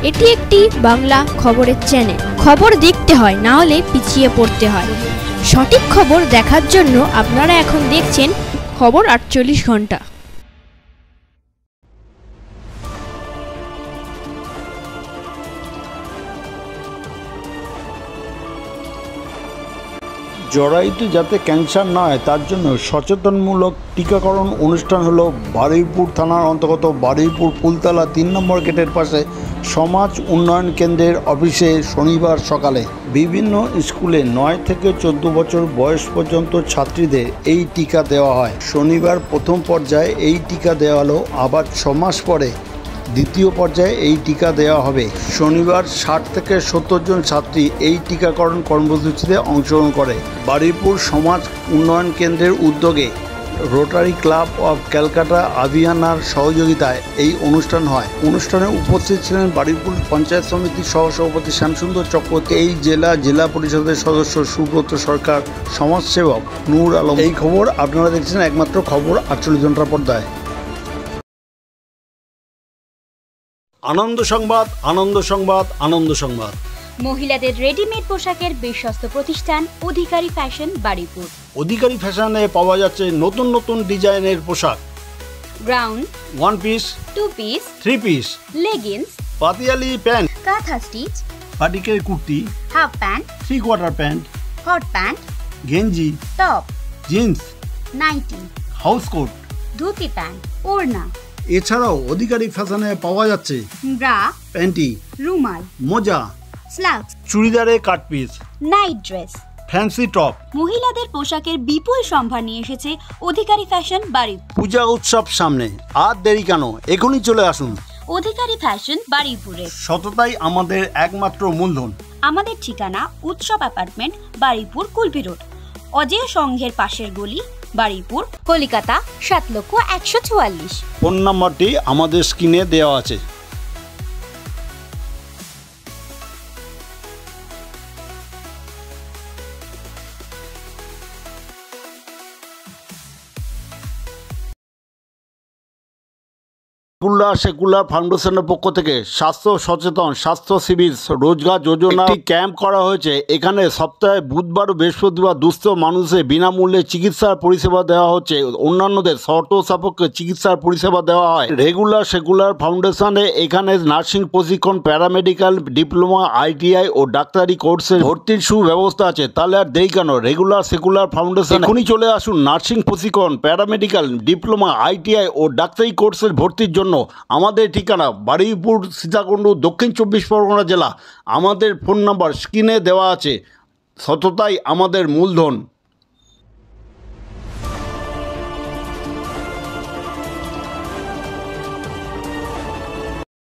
এটি একটি বাংলা খবরের চ্যানেল। খবর দেখতে হয়, না হলে পিছিয়ে পড়তে হয়। সঠিক খবর দেখার জন্য আপনারা এখন দেখছেন খবর 48 ঘন্টা। জরায়ুতে যাতে ক্যান্সার না হয় তার জন্য সচেতনমূলক টিকাকরণ অনুষ্ঠান হলো বারুইপুর থানার অন্তর্গত বারুইপুর ফুলতলা ৩ নম্বর গেটের পাশে সমাজ উন্নয়ন কেন্দ্রের অফিসে শনিবার সকালে। বিভিন্ন স্কুলে ৯ থেকে ১৪ বছর বয়স পর্যন্ত ছাত্রীদের এই টিকা দেওয়া হয়। শনিবার প্রথম পর্যায়ে এই টিকা দেওয়া হলো, আবার ৬ মাস পরে দ্বিতীয় পর্যায়ে এই টিকা দেওয়া হবে। শনিবার ৬০ থেকে ৭০ জন ছাত্রী এই টিকাকরণ কর্মসূচিতে অংশগ্রহণ করে। বারুইপুর সমাজ উন্নয়ন কেন্দ্রের উদ্যোগে রোটারি ক্লাব অফ ক্যালকাটা আভিয়ানার সহযোগিতায় এই অনুষ্ঠান হয়। অনুষ্ঠানে উপস্থিত ছিলেন বারুইপুর পঞ্চায়েত সমিতির সহসভাপতি শ্যামসুন্দর চক্রবর্তী, এই জেলা পরিষদের সদস্য সুব্রত সরকার, সমাজসেবক নূর আলম। এই খবর আপনারা দেখছেন একমাত্র খবর 48 ঘন্টার পর্দায়। আনন্দ সংবাদ, আনন্দ সংবাদ, আনন্দ সংবাদ। মহিলাদের রেডিমেড পোশাকের বিশ্বস্ত প্রতিষ্ঠান অধিকারী ফ্যাশন বারুইপুর। অধিকারী ফ্যাশনে পাওয়া যাচ্ছে নতুন নতুন ডিজাইনের পোশাক, ground, 1 piece, 2 piece, 3 piece, leggings, পাতিয়ালি প্যান্ট, কাঁথা স্টিচ, পাটিকের kurti, half pant, 3 quarter pant, hot pant, গেঞ্জি, top, jeans, nightie, house coat, dhoti pant, ওড়না। এছাড়াও অধিকারী ফ্যাশনে পাওয়া যাচ্ছে ব্রা, প্যান্টি, রুমাল, মোজা, স্লাক্স, চুড়িদারে cut piece, night dress, fancy top. মহিলাদের পোশাকের বিপুল সম্ভার নিয়ে এসেছে অধিকারী ফ্যাশন বারুইপুর। পূজা উৎসব সামনে, আর দেরি কেন, এখনই চলে আসুন অধিকারী ফ্যাশন বারুইপুরে। সততাই আমাদের একমাত্র মূলধন। আমাদের ঠিকানা উৎসব অ্যাপার্টমেন্ট, বারুইপুর, কুলপি রোড, অজেয় সংঘের পাশের গলি, বারুইপুর, কলিকাতা ৭,১৪৪। ফোন নাম্বারটি আমাদের স্ক্রিনে দেওয়া আছে। সেকুলার ফাউন্ডেশনের পক্ষ থেকে স্বাস্থ্য সচেতন স্বাস্থ্য শিবির রোজগার যোজনা ক্যাম্প করা হয়েছে। এখানে সপ্তাহে বুধবার ও বৃহস্পতিবার দুস্থ মানুষের বিনামূল্যে চিকিৎসার পরিষেবা দেওয়া হচ্ছে। অন্যান্যদের শর্ত সাপেক্ষে চিকিৎসার পরিষেবা দেওয়া হয়। রেগুলার সেকুলার ফাউন্ডেশনে এখানে নার্সিং প্রশিক্ষণ, প্যারামেডিক্যাল ডিপ্লোমা, ITI ও ডাক্তারি কোর্সের ভর্তির সুব্যবস্থা আছে। তাহলে আর দেরি কেন, রেগুলার সেকুলার ফাউন্ডেশন এখনই চলে আসুন। নার্সিং প্রশিক্ষণ, প্যারামেডিক্যাল ডিপ্লোমা, ITI ও ডাক্তারি কোর্সের ভর্তির জন্য। আমাদের ঠিকানা বারুইপুর, সীতাকুণ্ড, দক্ষিণ 24 পরগনা জেলা। আমাদের ফোন নাম্বার স্ক্রিনে দেওয়া আছে। সততাই আমাদের মূলধন।